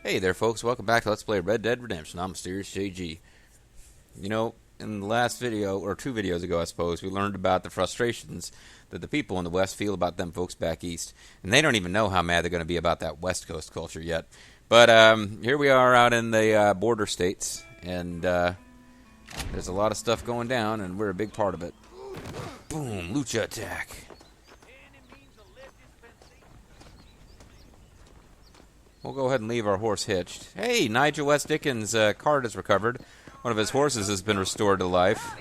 Hey there, folks. Welcome back to Let's Play Red Dead Redemption. I'm MysteriousJG. You know, in the last video, or 2 videos ago, I suppose, we learned about the frustrations that the people in the West feel about them folks back East. And they don't even know how mad they're going to be about that West Coast culture yet. But here we are out in the border states, and there's a lot of stuff going down, and we're a big part of it. Boom, lucha attack. We'll go ahead and leave our horse hitched. Hey, Nigel West Dickens' cart is recovered. One of his horses has been restored to life.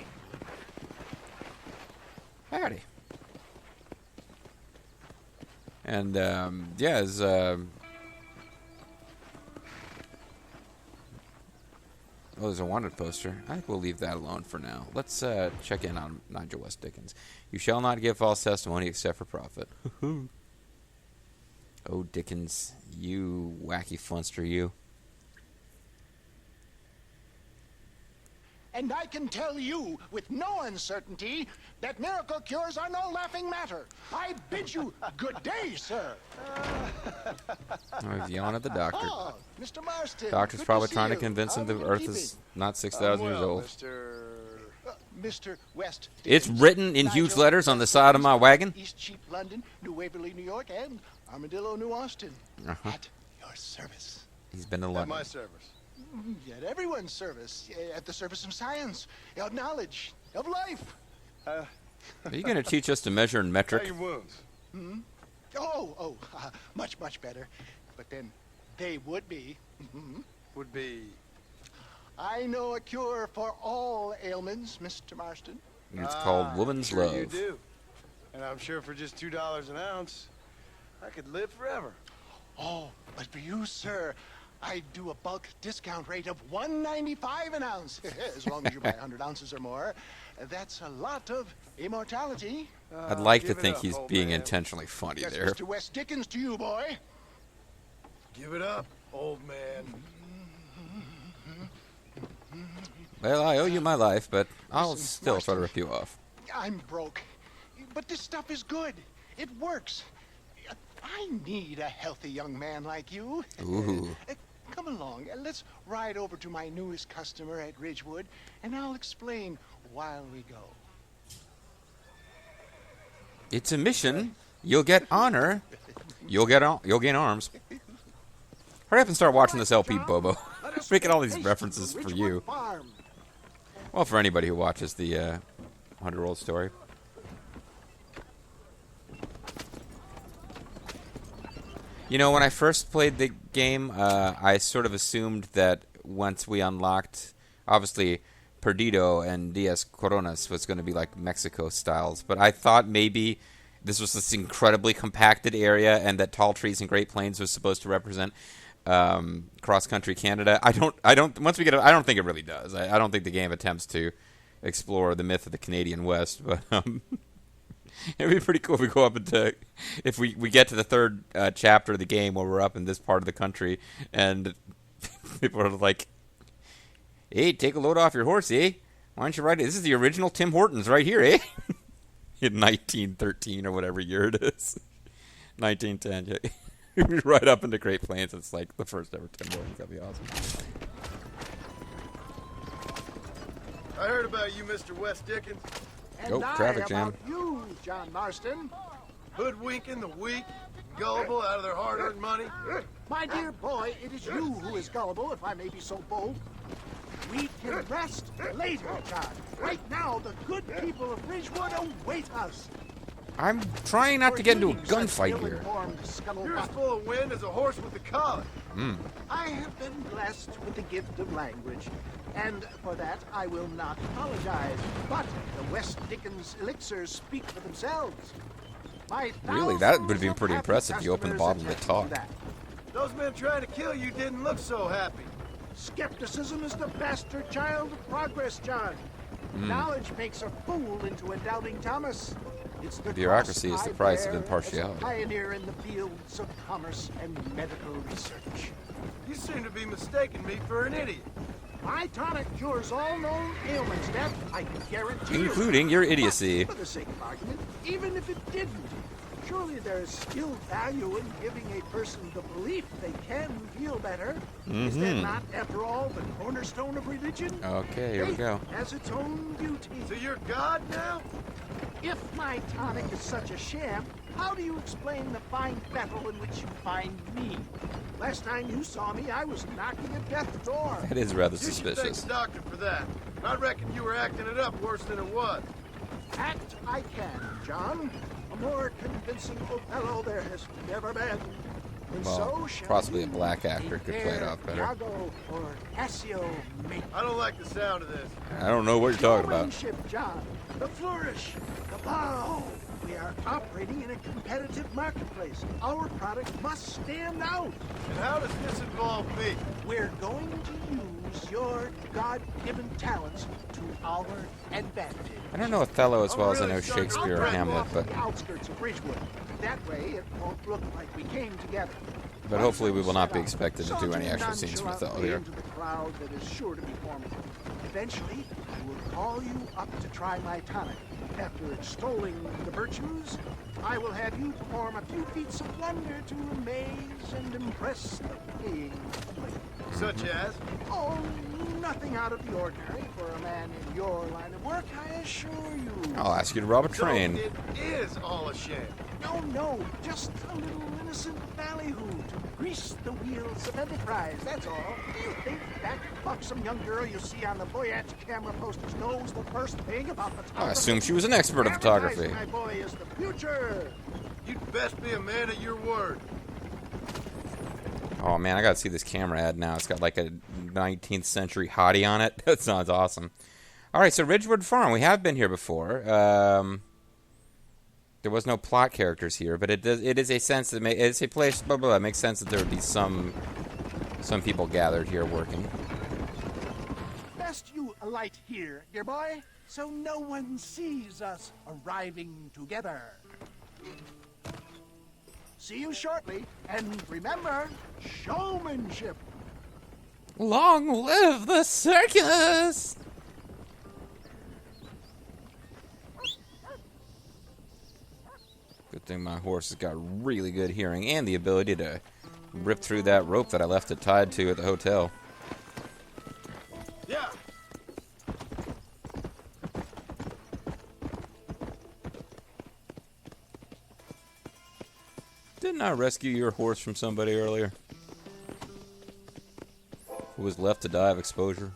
Howdy. And, yeah, his, oh, there's a wanted poster. I think we'll leave that alone for now. Let's check in on Nigel West Dickens. You shall not give false testimony except for profit. Oh, Dickens, you wacky funster, you. And I can tell you with no uncertainty that miracle cures are no laughing matter. I bid you good day, sir. I was yelling at the doctor. Oh, Mr. Marston. Doctor's probably trying to convince him the Earth is not 6,000 years old. Mr. West. It's written in huge letters on the side of my wagon. East Cheap, London, New Waverly, New York, and Armadillo, New Austin. At your service. He's been to London. At my service. At everyone's service. At the service of science, of knowledge, of life. Are you going to teach us to measure in How metric? are your wounds? Much, much better. But then they would be. Would be... I know a cure for all ailments, Mr. Marston. It's called woman's sure love. You do. And I'm sure for just $2 an ounce, I could live forever. Oh, but for you, sir, I do a bulk discount rate of $1.95 an ounce. As long as you buy 100 ounces or more. That's a lot of immortality. I'd like to Give it think up, he's old being man. intentionally funny Yes, there. Mr. West Dickens to you, boy. Give it up, old man. Well, I owe you my life, but I'll Listen, still try to Marston. rip you off. I'm broke. But this stuff is good. It works. I need a healthy young man like you. Ooh. Come along, and let's ride over to my newest customer at Ridgewood, and I'll explain while we go. It's a mission. You'll get honor. You'll gain arms. Hurry up and start watching this LP, Bobo. Making all these references for you. Well, for anybody who watches the 100-year-old story. You know, when I first played the game, I sort of assumed that once we unlocked, obviously, Perdido and Diez Coronas was going to be like Mexico styles, but I thought maybe this was this incredibly compacted area and that tall trees and Great Plains was supposed to represent cross-country Canada. I don't think it really does. I don't think the game attempts to explore the myth of the Canadian West, but it'd be pretty cool if we go up into, if we get to the third chapter of the game where we're up in this part of the country and people are like, hey, take a load off your horse, eh? Why don't you ride it? This is the original Tim Hortons right here, eh? In 1913 or whatever year it is. 1910, yeah. Right up into Great Plains. It's like the first ever Tim Hortons. That'd be awesome. I heard about you, Mr. West Dickens. And Oh, traffic jam. about you, John Marston. Hoodwinking the weak, gullible out of their hard-earned money. My dear boy, it is you who is gullible, if I may be so bold. We can rest later, John. Right now, the good people of Ridgewood await us. I'm trying not to get into a gunfight here. You're as full of wind as a horse with a collar. I have been blessed with the gift of language, and for that I will not apologize. But the West Dickens elixirs speak for themselves. Really, that would have been pretty impressive if you opened the bottle and it talked. Those men trying to kill you didn't look so happy. Skepticism is the bastard child of progress, John. Knowledge makes a fool into a doubting Thomas. It's the Bureaucracy cross is the I price of bear impartiality. as a pioneer in the fields of commerce and medical research. You seem to be mistaking me for an idiot. My tonic cures all known ailments, Seth. I can guarantee you. Including your idiocy. But for the sake of argument, even if it didn't, Surely there's still value in giving a person the belief they can feel better. Is that not, after all, the cornerstone of religion? Okay, here we go. Faith has its own beauty. So you're God now? If my tonic is such a sham, how do you explain the fine fettle in which you find me? Last time you saw me, I was knocking at death's door. That is rather You should thank suspicious. the doctor for that. I reckon you were acting it up worse than it was. Act I can, John. A more convincing Othello there has never been. And Well, so shall possibly a you, black actor could play it off better. Iago or Cassio mate. I don't like the sound of this. I don't know what you're talking about. Showmanship, John. The flourish, the bow. We are operating in a competitive marketplace. Our product must stand out. And how does this involve me? We're going to use your God-given talents to our advantage. I don't know Othello as well as I know really sorry. Shakespeare or I'll Hamlet, off but the outskirts of Ridgewood. That way, it won't look like we came together. hopefully we will not be Set up, expected to do any sauntering extra scenes with Othello nonchalantly here. into the crowd that is sure to be forming. Eventually, I will call you up to try my tonic. After extolling the virtues, I will have you perform a few feats of wonder to amaze and impress the paying public. Such as? Oh, nothing out of the ordinary for a man in your line of work, I assure you. I'll ask you to rob a So train. it is all a sham. No, just a little innocent ballyhoo to grease the wheels of enterprise, that's all. Do you think that buxom young girl you see on the voyage camera posters knows the first thing about photography? I assume she was an expert of photography. Advertising, my boy, is the future. You'd best be a man of your word. Oh man, I gotta see this camera ad now. It's got like a 19th century hottie on it. That sounds awesome. Alright, so Ridgewood Farm. We have been here before. There was no plot characters here, but it is a sense that it's a place. Blah, blah, blah. It makes sense that there would be some people gathered here working. Best you alight here, dear boy, so no one sees us arriving together. See you shortly, and remember, showmanship. Long live the circus! Good thing my horse has got really good hearing and the ability to rip through that rope that I left it tied to at the hotel. Yeah. Didn't I rescue your horse from somebody earlier? Who was left to die of exposure?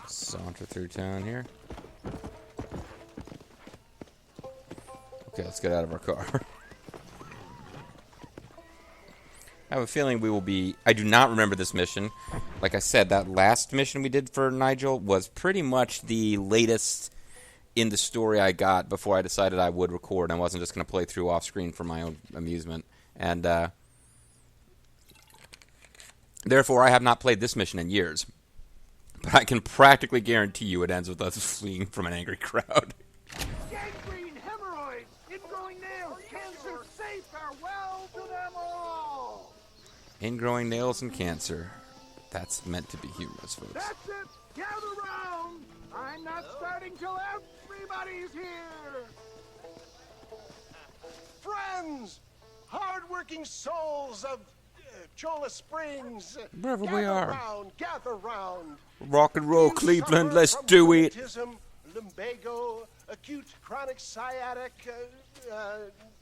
Saunter through town here. Okay, let's get out of our car. I have a feeling we will be... I do not remember this mission. Like I said, that last mission we did for Nigel was pretty much the latest in the story I got before I decided I would record. I wasn't just going to play through off-screen for my own amusement. And therefore, I have not played this mission in years. But I can practically guarantee you it ends with us fleeing from an angry crowd. Gangrene, hemorrhoids, ingrowing nails, cancer, say farewell to them all. Ingrowing nails and cancer. That's meant to be humorous, folks. That's it. Gather round. I'm not starting till everybody's here. Friends, hard-working souls of Cholla Springs. Wherever we are. Gather round. Rock and roll, You Cleveland, suffer let's from do it. rheumatism, lumbago, acute chronic sciatic,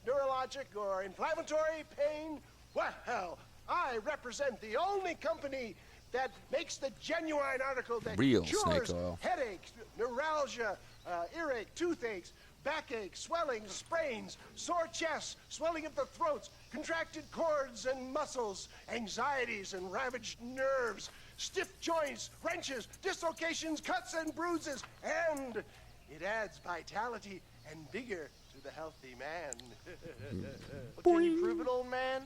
neurologic or inflammatory pain. Well, I represent the only company that makes the genuine article that Real cures snake oil. headaches, neuralgia, earache, toothache, backache, swelling, sprains, sore chests, swelling of the throats, contracted cords and muscles, anxieties and ravaged nerves, stiff joints, wrenches, dislocations, cuts and bruises, and it adds vitality and vigor to the healthy man. Can you prove it, old man?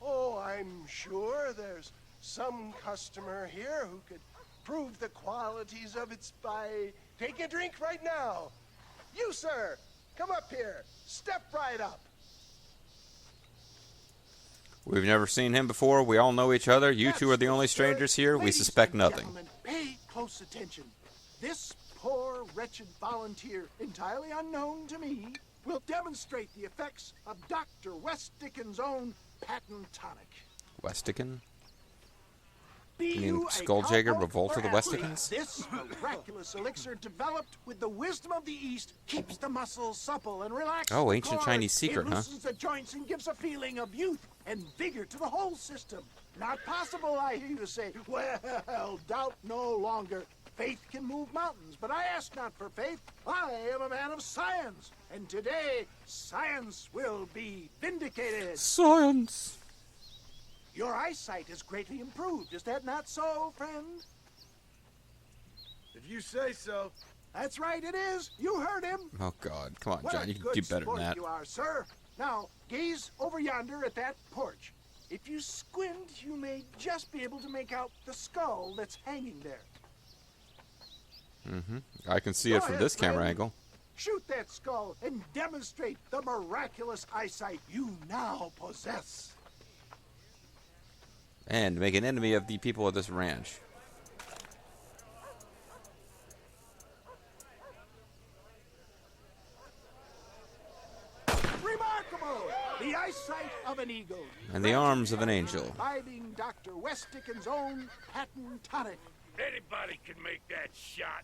Oh, I'm sure there's some customer here who could prove the qualities of it by taking a drink right now. You, sir, come up here. Step right up. We've never seen him before. We all know each other. You two are the only strangers here. We suspect nothing. Gentlemen, pay close attention. This poor, wretched volunteer, entirely unknown to me, will demonstrate the effects of Dr. West Dickens' own patent tonic. Westican? Be You mean you a Skulljager, cowboy Revolt of the or Westicans? athlete, this miraculous elixir developed with the wisdom of the East keeps the muscles supple and relaxed. Oh, the ancient cord. Chinese secret, it huh? loosens the joints and gives a feeling of youth and vigor to the whole system. Not possible, I hear you say. Well, doubt no longer. Faith can move mountains, but I ask not for faith. I am a man of science, and today science will be vindicated. Science! Your eyesight has greatly improved. Is that not so, friend? If you say so. That's right, it is. You heard him. Oh, God. Come on, What John. a You can good do better than sport that. you are, sir. Now, gaze over yonder at that porch. If you squint, you may just be able to make out the skull that's hanging there. I can see Go it from ahead, this camera friend. angle. Shoot that skull and demonstrate the miraculous eyesight you now possess. And make an enemy of the people of this ranch. Remarkable! The eyesight of an eagle. And the arms of an angel. Imbibing Dr. West Dickens' own patent tonic. Anybody can make that shot.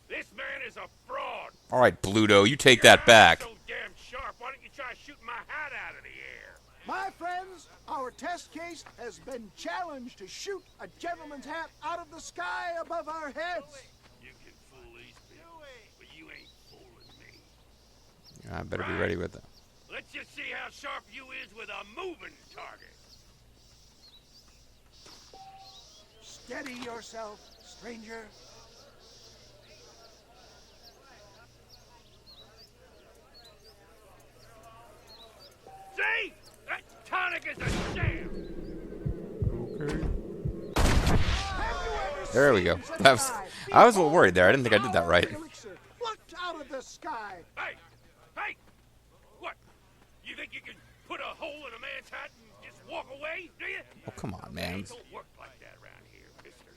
This man is a fraud. All right, Bluto, you take that Your back. eyes so damn sharp. Why don't you try shooting my hat out of the air? My friends, our test case has been challenged to shoot a gentleman's hat out of the sky above our heads. You can fool these people, but you ain't fooling me. I better be ready with that. Let's just see how sharp you is with a moving target. Steady yourself, stranger. See? That tonic is a sham. There we go. I was a little worried there. I didn't think I did that right. Plucked out of the sky. Hey! Hey! What? You think you can put a hole in a man's hat and just walk away, do you? Oh, come on, man. It don't work like that around here, mister.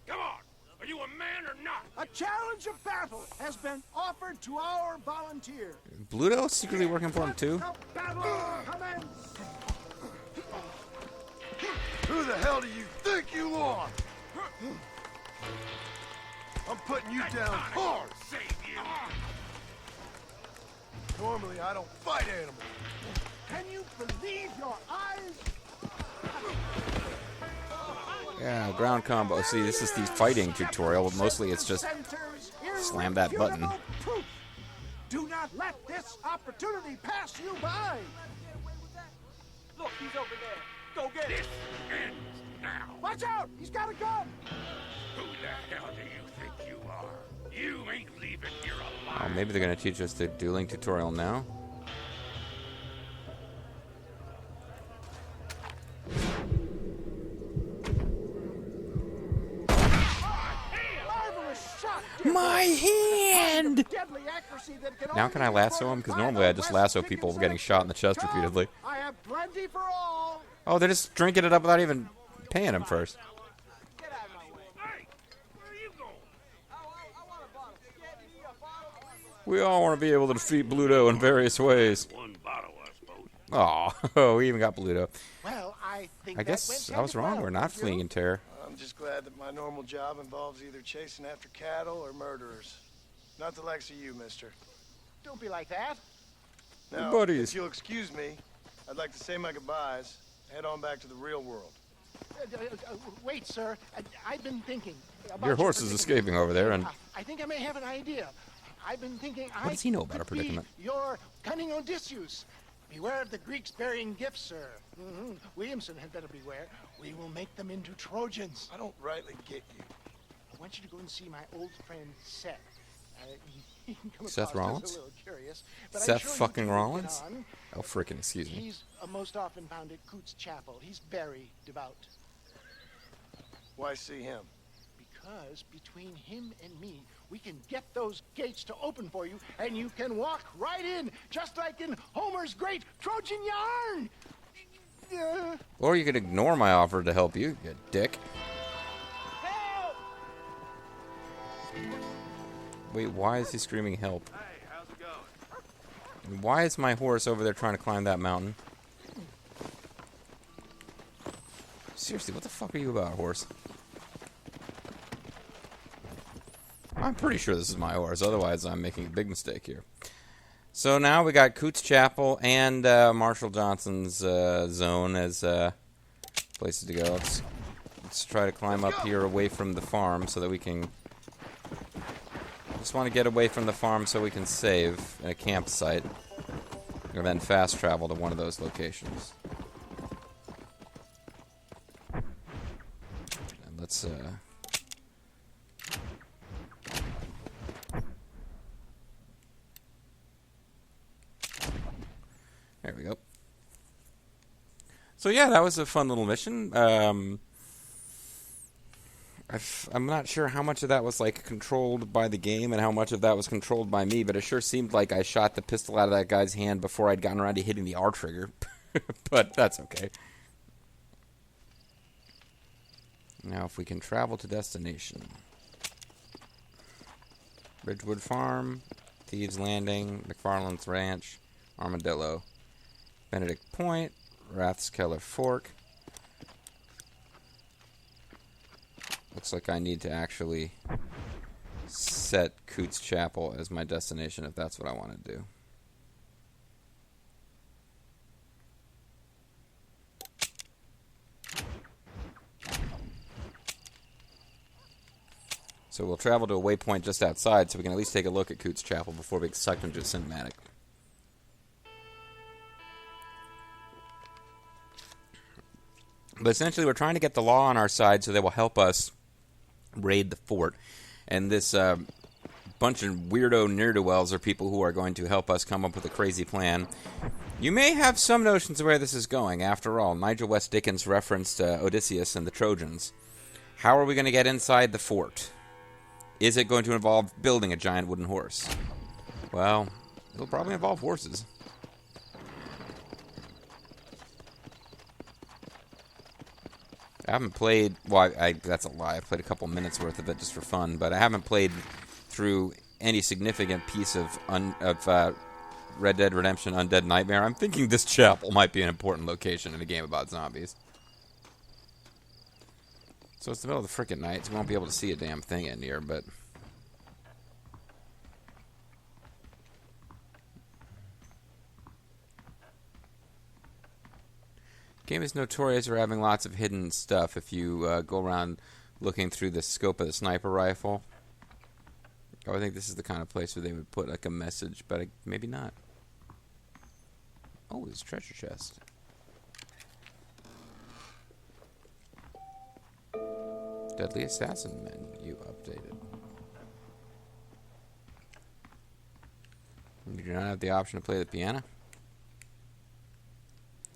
Come on! Are you a man or not? A challenge of battle has been offered to our volunteer. Bluto secretly working for him, too? The battle commence. Who the hell do you think you are? I'm putting you down hard. Save you! Normally, I don't fight animals. Can you believe your eyes? Yeah, ground combo. See, this is the fighting tutorial. Mostly it's just slam that button. Proof. Do not let this opportunity pass you by. Look, he's over there. Go get him. This ends now. Watch out! He's got a gun. Who the hell do you think you are? You ain't leaving here Oh, alive. maybe they're going to teach us the dueling tutorial now. Marvelous shot. dear My boy. hand! Deadly accuracy that can Now only can I be lasso him? performed Because by normally I the just West lasso people Dickens getting shot in the chest Come, repeatedly. I have plenty for all. Oh, they're just drinking it up without even paying him first. Get out of my way. Hey, where are you going? I want a bottle. Get me a bottle, please. We all want to be able to defeat Bluto in various ways. One bottle, I suppose. Oh, we even got Bluto. Well, I think I that guess went I was kind of wrong. well, We're not don't you? fleeing in terror. I'm just glad that my normal job involves either chasing after cattle or murderers. Not the likes of you, mister. Don't be like that. Now, buddies. if you'll excuse me, I'd like to say my goodbyes, head on back to the real world. Wait, sir. I've been thinking. About Your horse is predicament. escaping over there, and I think I may have an idea. I've been thinking. What does he know about a predicament? Your cunning Odysseus. Beware of the Greeks bearing gifts, sir. Williamson had better beware. We will make them into Trojans. I don't rightly get you. I want you to go and see my old friend Seth. He can come Seth across as Rollins? a little curious, but I'm Seth sure you fucking two will get Rollins? on. Oh, frickin' excuse me. He's most often found at Coots Chapel. He's very devout. Why see him? Because between him and me, we can get those gates to open for you, and you can walk right in, just like in Homer's great Trojan yarn. Or you could ignore my offer to help you dick. Help! Wait, why is he screaming help? Hey, how's it going? And why is my horse over there trying to climb that mountain? Seriously, what the fuck are you about, horse? I'm pretty sure this is my horse, otherwise I'm making a big mistake here. So now we got Coots Chapel and Marshall Johnson's zone as places to go. Let's try to climb up here away from the farm so that we can... Just want to get away from the farm so we can save in a campsite. And then fast travel to one of those locations. And let's... There we go. So yeah, that was a fun little mission. I'm not sure how much of that was like controlled by the game and how much of that was controlled by me, but it sure seemed like I shot the pistol out of that guy's hand before I'd gotten around to hitting the R trigger. But that's okay. Now if we can travel to destination. Ridgewood Farm, Thieves Landing, McFarland's Ranch, Armadillo, Benedict Point, Rathskeller Fork. Looks like I need to actually set Coots Chapel as my destination if that's what I want to do. So we'll travel to a waypoint just outside so we can at least take a look at Coots Chapel before we get sucked into a cinematic. But essentially we're trying to get the law on our side so they will help us raid the fort. And this bunch of weirdo ne'er-do-wells are people who are going to help us come up with a crazy plan. You may have some notions of where this is going. After all, Nigel West Dickens referenced Odysseus and the Trojans. How are we going to get inside the fort? Is it going to involve building a giant wooden horse? Well, it'll probably involve horses. I haven't played... Well, that's a lie. I played a couple minutes worth of it just for fun, but I haven't played through any significant piece of Red Dead Redemption Undead Nightmare. I'm thinking this chapel might be an important location in a game about zombies. So it's the middle of the frickin' night, so we won't be able to see a damn thing in here, but... Game is notorious for having lots of hidden stuff if you go around looking through the scope of the sniper rifle. Oh, I think this is the kind of place where they would put like a message, but maybe not. Oh, there's a treasure chest. Deadly Assassin menu updated. You do not have the option to play the piano?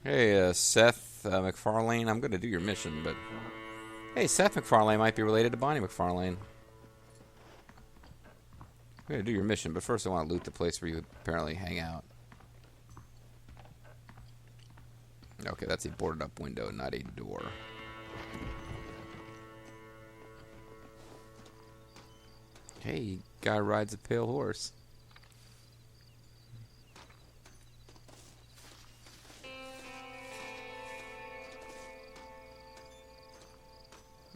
Hey, Seth MacFarlane, I'm going to do your mission, but... Hey, Seth MacFarlane might be related to Bonnie McFarlane. I'm going to do your mission, but first I want to loot the place where you apparently hang out. Okay, that's a boarded up window, not a door. Hey, guy rides a pale horse.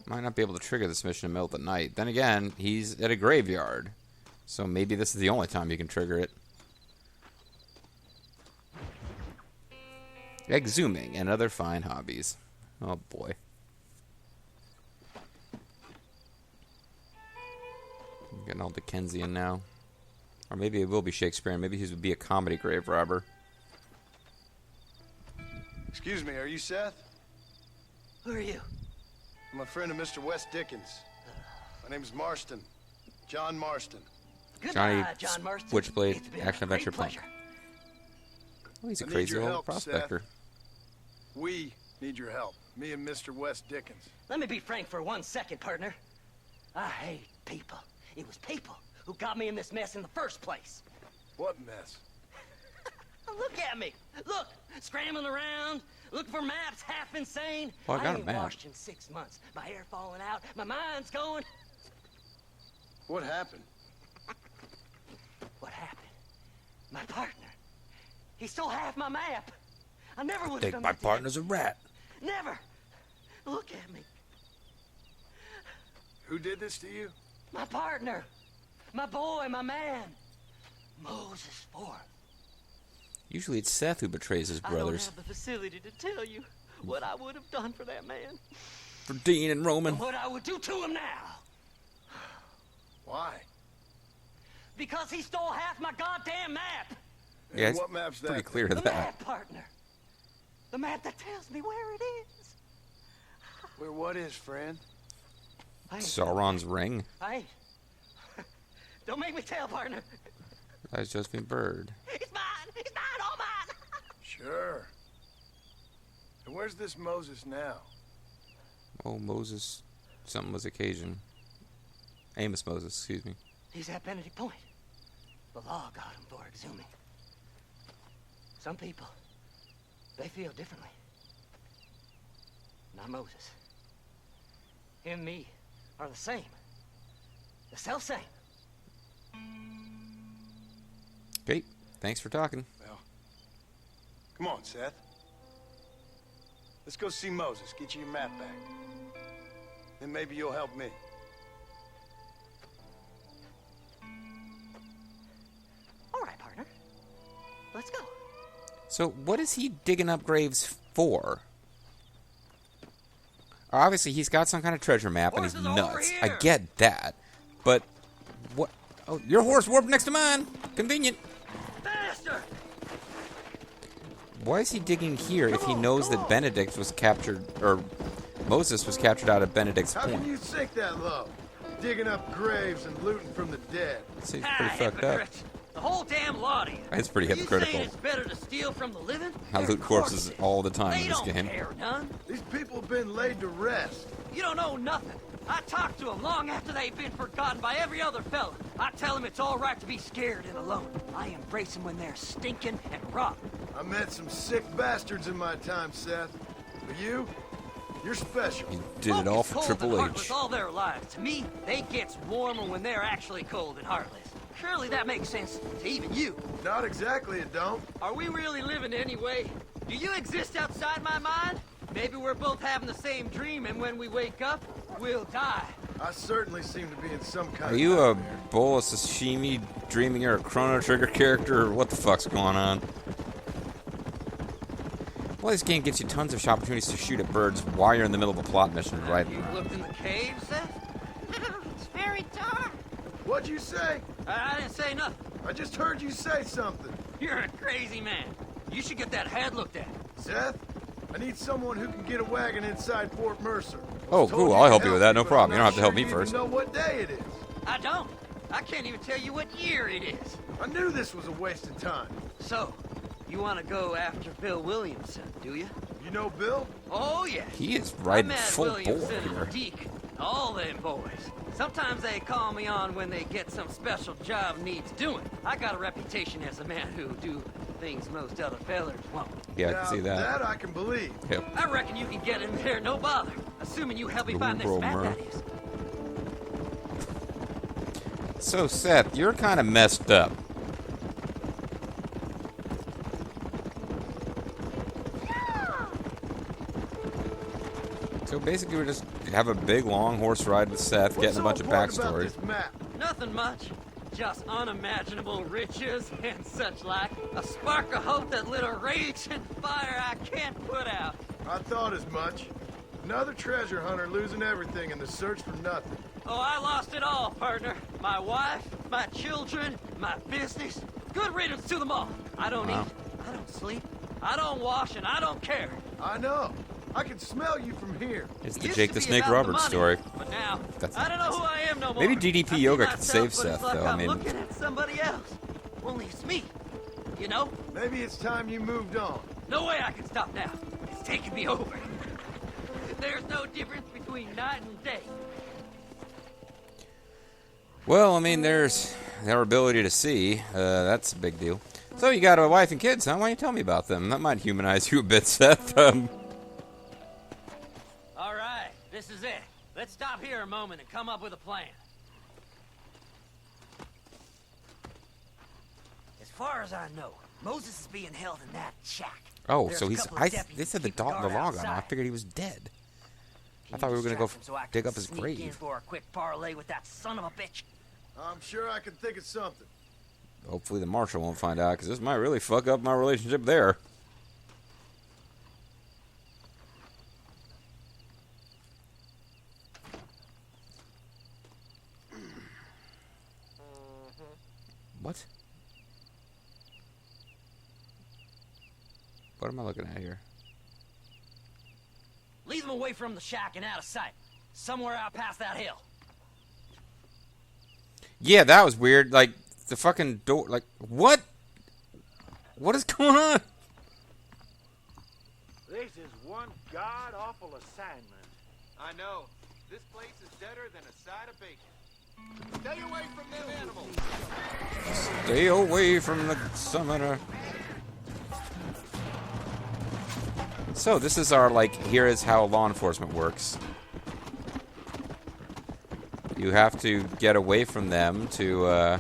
Might not be able to trigger this mission in the middle of the night. Then again, he's at a graveyard. So maybe this is the only time you can trigger it. Exhuming and other fine hobbies. Oh boy. I'm getting all Dickensian now. Or maybe it will be Shakespearean. Maybe he would be a comedy grave robber. Excuse me, are you Seth? Who are you? I'm a friend of Mr. West Dickens. My name's Marston. John Marston. Johnny John Marston. Switchblade, It's been a action adventure great punk. pleasure. Oh, he's a I need crazy your old help, prospector. Seth. We need your help. Me and Mr. West Dickens. Let me be frank for 1 second, partner. I hate people. It was people who got me in this mess in the first place. What mess? Look at me. Look, scrambling around, looking for maps, half insane. Well, I got a ain't map. washed in 6 months. My hair falling out, my mind's going. What happened? What happened? My partner. He stole half my map. I never would have Think done my that to you. partner's a rat. Never. Look at me. Who did this to you? My partner. My boy, my man. Moses Ford. Usually it's Seth who betrays his I don't brothers. have the facility to tell you what I would have done for that man. For Dean and Roman. What I would do to him now. Why? Because he stole half my goddamn map. Yeah, it's what map's that? pretty clear The that. map, partner. The map that tells me where it is. Where what is, friend? Sauron's ring. I don't make me tell, partner. That's Josephine Bird. It's mine. It's mine. All mine. Sure. And where's this Moses now? Oh, Moses. Something was occasion. Amos Moses, excuse me. He's at Benedict Point. The law got him for exhuming. Some people, they feel differently. Not Moses. Him and me are the same. The self-same. Okay, thanks for talking. Well, come on, Seth. Let's go see Moses. Get you your map back. Then maybe you'll help me. All right, partner. Let's go. So, what is he digging up graves for? Obviously, he's got some kind of treasure map and he's Horse is over nuts. here. I get that. But, what? Oh, your horse warped next to mine. Convenient. Faster! Why is he digging here if he knows that Benedict was captured, or Moses was captured out of Benedict's How can point? you sink that low? Digging up graves and looting from the dead. Seems pretty fucked up. Hypocrite. The whole damn lot of you. It's pretty You hypocritical. saying it's better to steal from the living? I They're loot corpses corpses. all the time They in this don't game. care none. These people have been laid to rest. You don't know nothing. I talk to them long after they've been forgotten by every other fella. I tell them it's all right to be scared and alone. I embrace them when they're stinking and rotten. I met some sick bastards in my time, Seth. But you're special. He did it all Folks for cold Triple and H. heartless all their lives. To me, they gets warmer when they're actually cold and heartless. Surely that makes sense to even you. Not exactly, it don't. Are we really living anyway? Do you exist outside my mind? Maybe we're both having the same dream, and when we wake up, we'll die. I certainly seem to be in some kind Are of you a nightmare. bowl of sashimi dreaming you're a Chrono Trigger character, or what the fuck's going on? Well, this game gives you tons of opportunities to shoot at birds while you're in the middle of a plot mission, right? You looked in the cave, Seth? It's very dark. What'd you say? I didn't say nothing. I just heard you say something. You're a crazy man. You should get that head looked at. Seth, I need someone who can get a wagon inside Fort Mercer. Oh, Was told cool. you I'll to help you with that. No but problem. I'm You don't have to not help me sure you first. even know what day it is. I don't. I can't even tell you what year it is. I knew this was a waste of time. So, you want to go after Bill Williamson, do you? You know Bill? Oh, yes. He is I riding met full bore Williamson here. and Deke, all them boys. Sometimes they call me on when they get some special job needs doing. I got a reputation as a man who do things most other fellers won't. Yeah, I Now, can see that. That I can believe. Yep. I reckon you can get in there, no bother. Assuming you help me find this map, Rumor. that is. So, Seth, you're kind of messed up. So basically, we just have a big long horse ride with Seth, What's getting a so bunch of important about backstory. this map? Nothing much. Just unimaginable riches and such like. A spark of hope that lit a raging fire I can't put out. I thought as much. Another treasure hunter losing everything in the search for nothing. Oh, I lost it all, partner. My wife, my children, my business. Good riddance to them all. I don't Wow. eat, I don't sleep, I don't wash, and I don't care. I know. I can smell you from here. It's the Used Jake to the be Snake about the Roberts money, story. But now, That's I don't know who I am no more. Maybe DDP I see Yoga could myself, save but Seth, it's like though. I I'm mean- looking at somebody else. Only it's me. You know? Maybe it's time you moved on. No way I can stop now. It's taking me over. There's no difference between night and day. Well, I mean, there's our ability to see. That's a big deal. So you got a wife and kids, huh? Why don't you tell me about them? That might humanize you a bit, Seth. All right, this is it. Let's stop here a moment and come up with a plan. As far as I know, Moses is being held in that shack. Oh, There's so a he's... couple of deputies They said the keep guard log on him. I outside. figured he was dead. Can I thought you we were going to go distract him so I can dig up his sneak grave. in for a quick parlay with that son of a bitch. I'm sure I can think of something. Hopefully the marshal won't find out, because this might really fuck up my relationship there. What? What am I looking at here? Lead them away from the shack and out of sight. Somewhere out past that hill. Yeah, that was weird. Like, the fucking door... Like, what? What is going on? This is one god-awful assignment. I know. This place is deader than a side of bacon. Stay away from them animals. Stay away from the summoner. So, this is our, like, here is how law enforcement works. You have to get away from them to,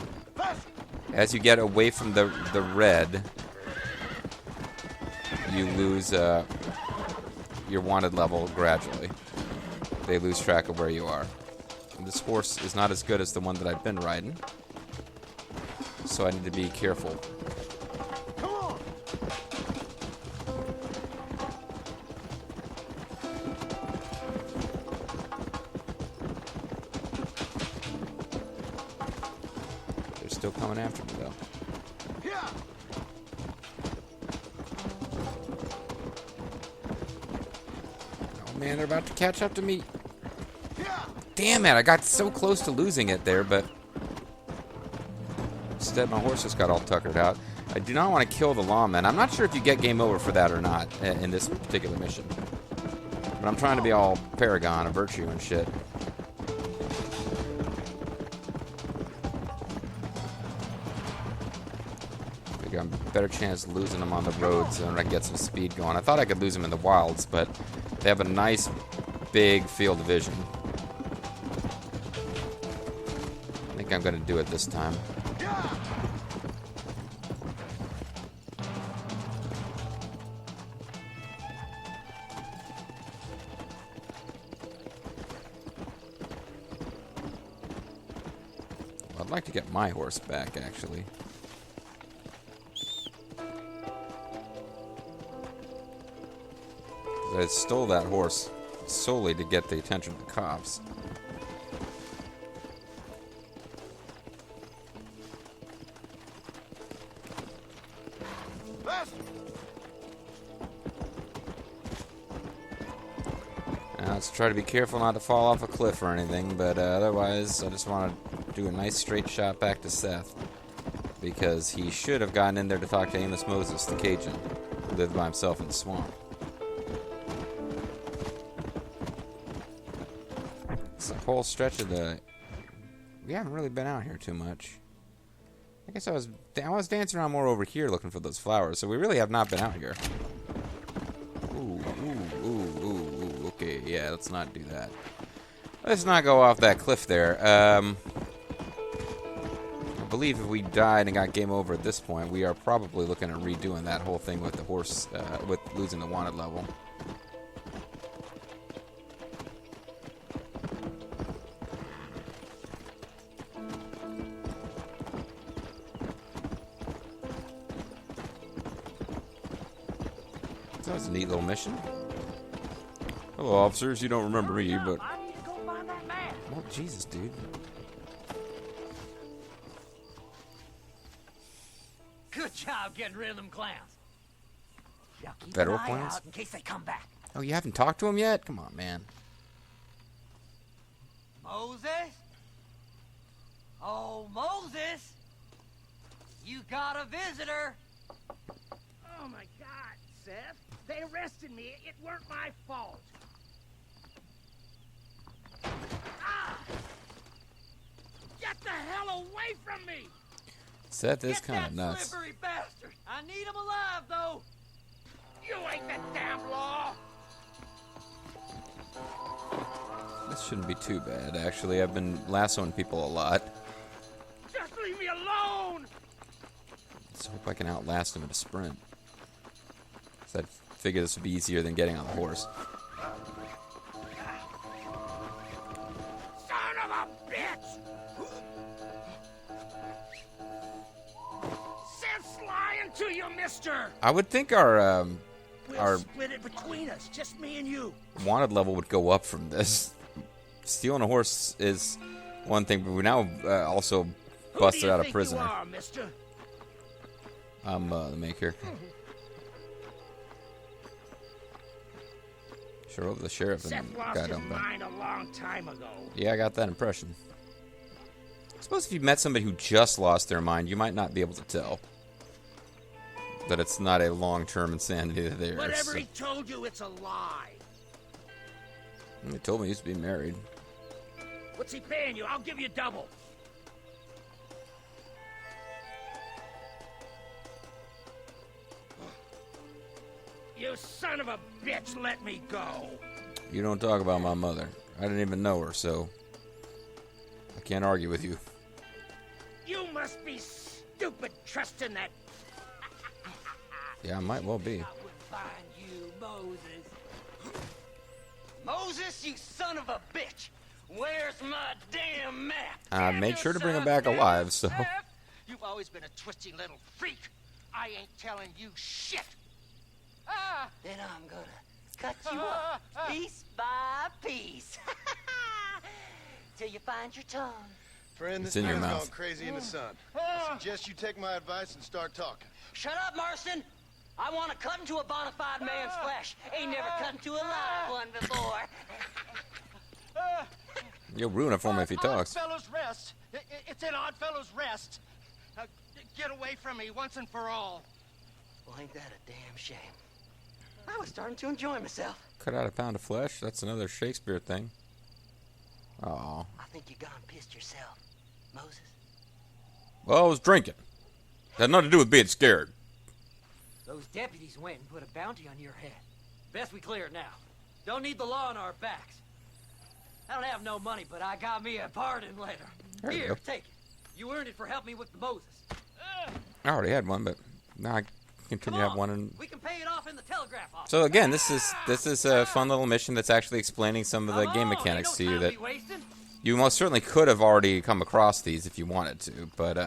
as you get away from the red, you lose, your wanted level gradually. They lose track of where you are. And this horse is not as good as the one that I've been riding, so I need to be careful. Come on! They're still coming after me, though. Yeah! Oh, man, they're about to catch up to me. Yeah! Damn it, I got so close to losing it there, but instead my horse just got all tuckered out. I do not want to kill the lawman. I'm not sure if you get game over for that or not in this particular mission. But I'm trying to be all paragon of virtue and shit. I got a better chance of losing them on the roads and I can get some speed going. I thought I could lose them in the wilds, but they have a nice big field of vision. I think I'm going to do it this time. I'd like to get my horse back, actually. I stole that horse solely to get the attention of the cops. Now, let's try to be careful not to fall off a cliff or anything, but otherwise I just want to do a nice straight shot back to Seth, because he should have gotten in there to talk to Amos Moses, the Cajun, who lived by himself in the swamp. It's a whole stretch of the... We haven't really been out here too much. I guess I was dancing around more over here looking for those flowers, so we really have not been out here. Ooh, ooh, ooh, ooh, ooh. Okay, yeah, let's not do that. Let's not go off that cliff there. I believe if we died and got game over at this point, we are probably looking at redoing that whole thing with the horse, with losing the wanted level. That was a neat little mission. Hello, officers. You don't remember me, but... I need to go find that man. Oh, Jesus, dude. Good job getting rid of them clowns. Now keep Federal an eye clowns? out in case they come back. Oh, you haven't talked to him yet? Come on, man. Moses? Oh, Moses! You got a visitor. Oh my God, Seth. They arrested me. It weren't my fault. Ah! Get the hell away from me! Seth is Get kind of that nuts. slippery bastard. I need him alive, though. You ain't the damn law. This shouldn't be too bad, actually. I've been lassoing people a lot. Just leave me alone. Let's hope I can outlast him at a sprint. So I figure this would be easier than getting on the horse. Son of a bitch. Seth's lying to you, mister. I would think our We'll split it between us, just me and you. wanted level would go up from this. Stealing a horse is one thing, but we now also busted out a prisoner. Who do you think you are, mister? I'm the main character. Sure, over the sheriff and Seth lost guy his don't. mind a long time ago. Yeah, I got that impression. I suppose if you met somebody who just lost their mind, you might not be able to tell that it's not a long-term insanity that they're. Whatever he told you, it's a lie. He told me he used to be married. What's he paying you? I'll give you double. You son of a bitch, let me go. You don't talk about my mother. I didn't even know her, so I can't argue with you. You must be stupid trusting that. Yeah, I might well be. I would find you, Moses. Moses, you son of a bitch! Where's my damn map? I made sure to bring him back alive, so. You've always been a twisty little freak. I ain't telling you shit. Then I'm gonna cut you up piece by piece. Till you find your tongue. Friend, It's this in your man's mouth. gone crazy in the sun. I suggest you take my advice and start talking. Shut up, Marston! I want to cut into a bona fide man's flesh. Ain't never cut into a live one before. You'll ruin it for me if he talks. Oddfellows Rest. It's in Oddfellows Rest. Get away from me once and for all. Well, ain't that a damn shame? I was starting to enjoy myself. Cut out a pound of flesh? That's another Shakespeare thing. Oh. I think you gone pissed yourself, Moses. Well, I was drinking. Had nothing to do with being scared. Those deputies went and put a bounty on your head. Best we clear it now. Don't need the law on our backs. I don't have no money, but I got me a pardon letter. There you Here, go. take it. You earned it for helping me with the Moses. I already had one, but now I continue to have one. And We can pay it off in the telegraph office. so again, this is a fun little mission that's actually explaining some of the game mechanics to you that you most certainly could have already come across these if you wanted to, but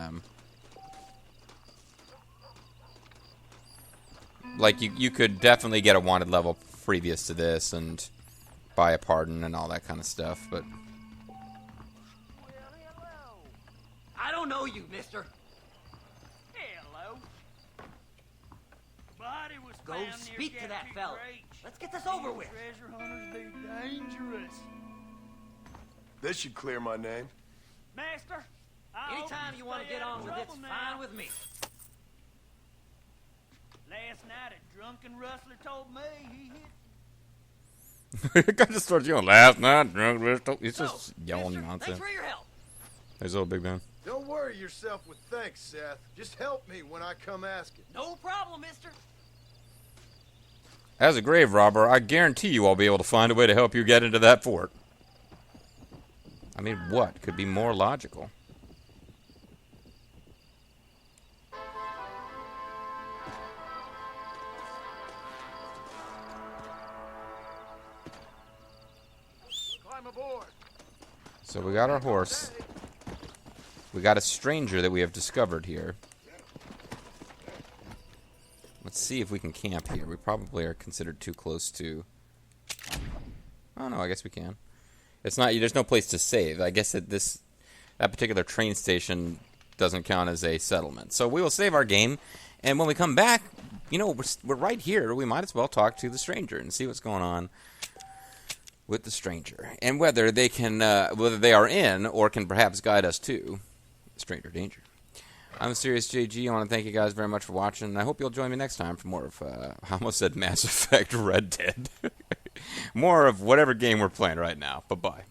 like you could definitely get a wanted level previous to this and buy a pardon and all that kind of stuff, but I don't know you, mister. Hello. Body was Go found near speak to that Gap fella. Creek. Let's get this over with. Treasure hunters be dangerous. This should clear my name. Master, I hope Anytime you want to stay get out on of with it's trouble fine now. with me. Last night a drunken rustler told me he hit. the guy just starts yelling, last night, drunk, he's just yelling mister, nonsense. Thanks for your help. There's a little big man. Don't worry yourself with thanks, Seth. Just help me when I come asking. No problem, mister. As a grave robber, I guarantee you I'll be able to find a way to help you get into that fort. I mean, what could be more logical? Climb aboard. So we got our horse. We got a stranger that we have discovered here. Let's see if we can camp here. We probably are considered too close to... Oh, no, I guess we can. It's not... There's no place to save. I guess that that particular train station doesn't count as a settlement. So we will save our game, and when we come back, you know, we're right here. We might as well talk to the stranger and see what's going on with the stranger, and whether they can, whether they are in or can perhaps guide us to stranger danger. I'm MysteriousJG. I want to thank you guys very much for watching, and I hope you'll join me next time for more of, I almost said Mass Effect Red Dead. More of whatever game we're playing right now. Bye-bye.